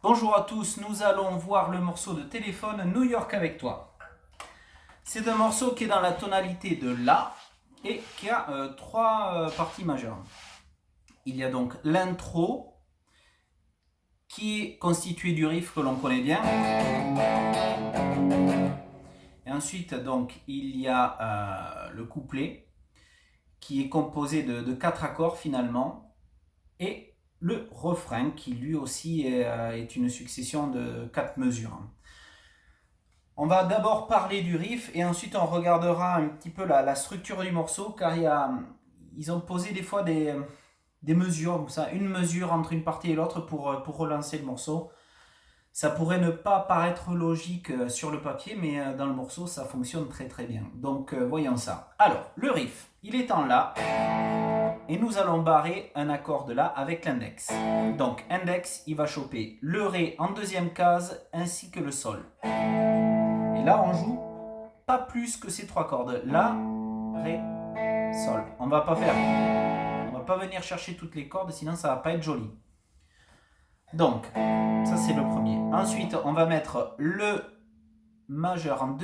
Bonjour à tous, nous allons voir le morceau de téléphone New York avec toi. C'est un morceau qui est dans la tonalité de La et qui a trois parties majeures. Il y a donc l'intro qui est constituée du riff que l'on connaît bien. Et ensuite donc il y a le couplet qui est composé de quatre accords finalement et le refrain qui lui aussi est une succession de quatre mesures. On va d'abord parler du riff et ensuite on regardera un petit peu la structure du morceau car ils ont posé des fois des mesures, comme ça, une mesure entre une partie et l'autre pour relancer le morceau. Ça pourrait ne pas paraître logique sur le papier, mais dans le morceau ça fonctionne très très bien. Donc voyons ça. Alors, le riff, il est en La et nous allons barrer un accord de La avec l'index. Donc index, il va choper le Ré en deuxième case ainsi que le Sol. Et là, on joue pas plus que ces trois cordes. La, Ré, Sol. On va pas venir chercher toutes les cordes, sinon ça va pas être joli. Donc, ça c'est le premier. Ensuite, on va mettre le majeur en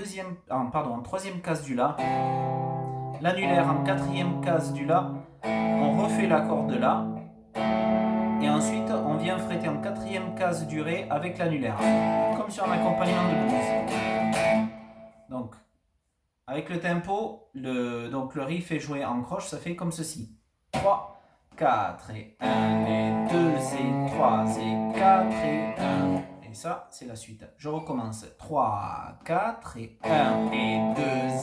troisième case du La, l'annulaire en quatrième case du La. On refait l'accord de La. Et ensuite, on vient fretter en quatrième case du Ré avec l'annulaire, comme sur un accompagnement de blues. Donc, avec le tempo, le riff est joué en croche, ça fait comme ceci. 3, 4 et 1 et 2 et 3 et 4 et 1. Et ça, c'est la suite. Je recommence. 3, 4 et 1 et 2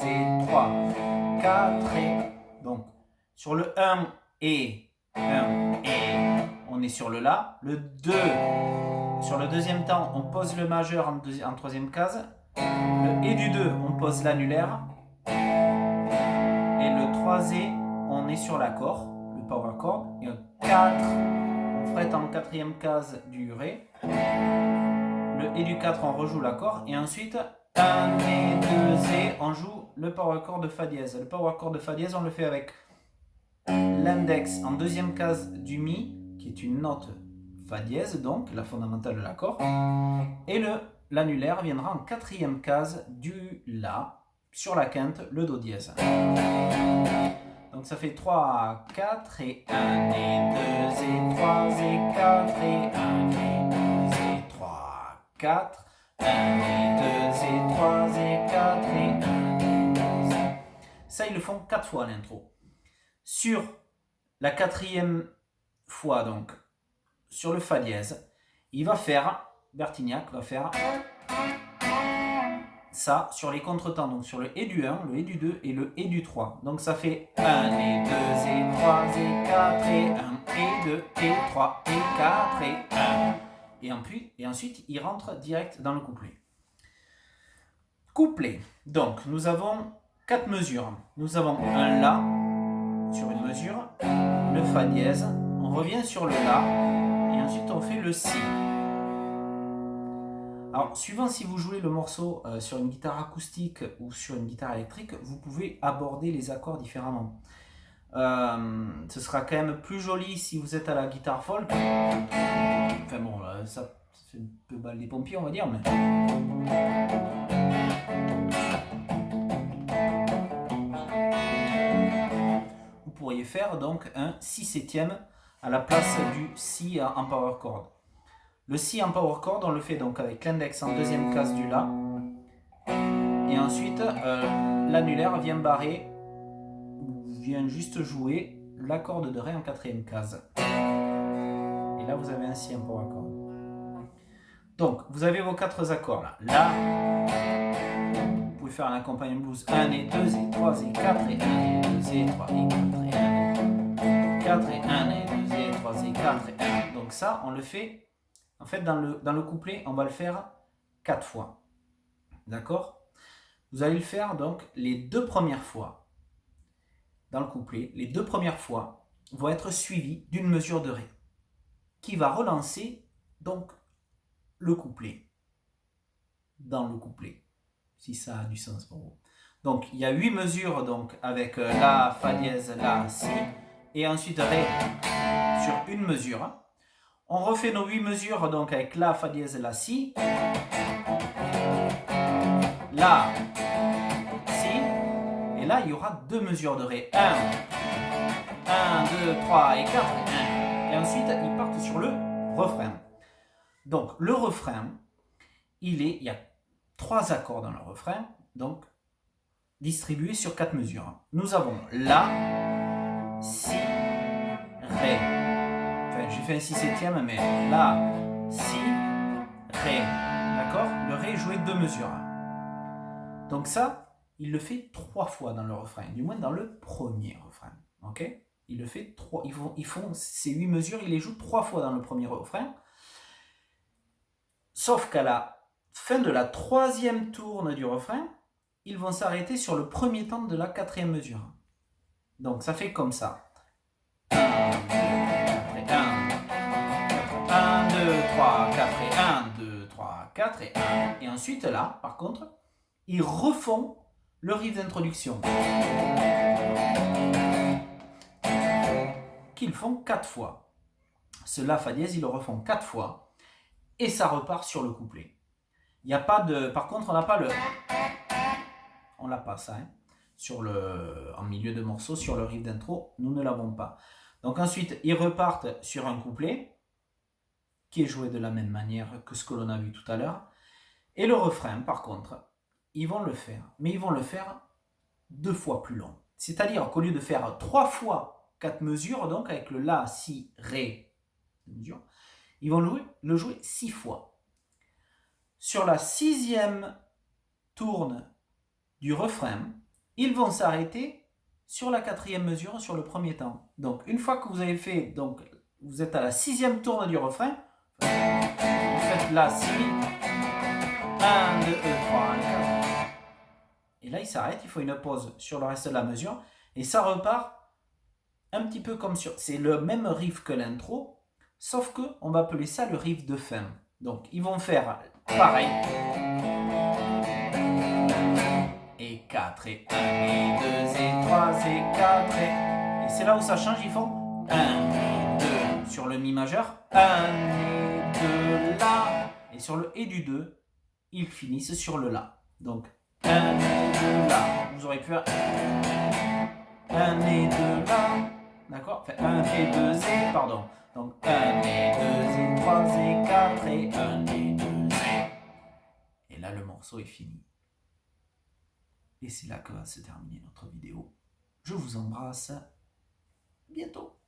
et 3, 4 et... Donc, sur le 1 et, on est sur le La. Le 2, sur le deuxième temps, on pose le majeur en troisième case. Le Et du 2, on pose l'annulaire. Et le 3 et, on est sur l'accord, le power chord. Et le 4, on frette en quatrième case du Ré. Le Et du 4, on rejoue l'accord. Et ensuite, 1 et 2 et, on joue le power chord de Fa dièse. Le power chord de Fa dièse, on le fait avec l'index en deuxième case du Mi, qui est une note Fa dièse, donc la fondamentale de l'accord. Et l'annulaire viendra en quatrième case du La, sur la quinte, le Do dièse. Donc ça fait 3, 4 et 1 et 2 et 3 et 4 et 1 et 2 et 3, 4, 1 et 2 et 3 et 4 et 1 et 2 et... Ça, ils le font 4 fois l'intro. Sur la quatrième fois, donc, sur le Fa dièse, Bertignac va faire ça sur les contretemps, donc sur le Et du 1, le Et du 2 et le Et du 3. Donc ça fait 1 et 2 et 3 et 4 et 1 et 2 et 3 et 4 et 1. Et ensuite, il rentre direct dans le couplet. Couplet. Donc, nous avons 4 mesures. Nous avons un La sur une mesure, le Fa dièse, on revient sur le La, et ensuite on fait le Si. Alors, suivant si vous jouez le morceau sur une guitare acoustique ou sur une guitare électrique, vous pouvez aborder les accords différemment. Ce sera quand même plus joli si vous êtes à la guitare folk. Enfin bon, ça fait un peu balle des pompiers, on va dire, mais... Vous pourriez faire donc un Si septième à la place du Si en power chord. Le Si en power chord, on le fait donc avec l'index en deuxième case du La. Et ensuite, l'annulaire vient barrer, vient juste jouer l'accord de Ré en quatrième case. Et là, vous avez un Si en power chord. Donc, vous avez vos 4 accords là. La, vous pouvez faire un accompagnement blues 1 et 2 et 3 et 4 et 1 et 2 et 3 et 4 et 1 et 4 et 1 et 2 et 3 et 4 et 1. Donc ça, on le fait... En fait, dans le couplet, on va le faire 4 fois. D'accord? Vous allez le faire donc les 2 premières fois dans le couplet. Les 2 premières fois vont être suivies d'une mesure de Ré qui va relancer donc le couplet dans le couplet, si ça a du sens pour vous. Donc, il y a 8 mesures donc, avec La, Fa dièse, La, Si, et ensuite Ré sur une mesure. On refait nos 8 mesures donc avec La, Fa dièse, La, Si. La, Si. Et là, il y aura 2 mesures de Ré. 1, 2, 3 et 4. 1. Et ensuite, ils partent sur le refrain. Donc, le refrain, il y a 3 accords dans le refrain, donc distribués sur 4 mesures. Nous avons La, Si, Ré. Enfin, j'ai fait un 6/7, mais La, Si, Ré. D'accord? Le Ré est joué 2 mesures. Donc ça, il le fait 3 fois dans le refrain, du moins dans le premier refrain. Ok? Il le fait 3, ils font ces 8 mesures, il les joue 3 fois dans le premier refrain. Sauf qu'à la fin de la 3e tourne du refrain, ils vont s'arrêter sur le premier temps de la 4e mesure. Donc ça fait comme ça. 1, 2, 3, 4 et 1, 2, 3, 4 et 1. Et ensuite là, par contre, ils refont le riff d'introduction. Qu'ils font 4 fois. Ce La, Fa dièse, ils le refont 4 fois. Et ça repart sur le couplet. Il n'y a pas de... Par contre, on n'a pas le... On l'a pas ça, hein. En milieu de morceau, sur le riff d'intro, nous ne l'avons pas. Donc ensuite, ils repartent sur un couplet qui est joué de la même manière que ce que l'on a vu tout à l'heure. Et le refrain, par contre, ils vont le faire. Mais ils vont le faire 2 fois plus long. C'est-à-dire qu'au lieu de faire 3 fois 4 mesures, donc avec le La, Si, Ré, ils vont le jouer 6 fois. Sur la 6e tourne du refrain, ils vont s'arrêter sur la 4e mesure, sur le premier temps. Donc une fois que vous avez fait, donc vous êtes à la 6e tourne du refrain, vous faites La, Si, 1, 2, 3, 4. Et là il s'arrête, il faut une pause sur le reste de la mesure, et ça repart un petit peu comme sur... C'est le même riff que l'intro, sauf qu'on va appeler ça le riff de fin. Donc ils vont faire pareil. Et 4 et 1 et 2 et 3 et 4 et c'est là où ça change, ils font 1 et 2 sur le Mi majeur, 1 et 2 La, et sur le Et du 2, ils finissent sur le La. Donc 1 et 2 La, vous aurez pu faire 1 et 2 La, d'accord? Enfin 1 et 2 et, pardon. Donc 1 et 2 et 3 et 4 et 1 et 2 et là le morceau est fini. Et c'est là que va se terminer notre vidéo. Je vous embrasse. Bientôt.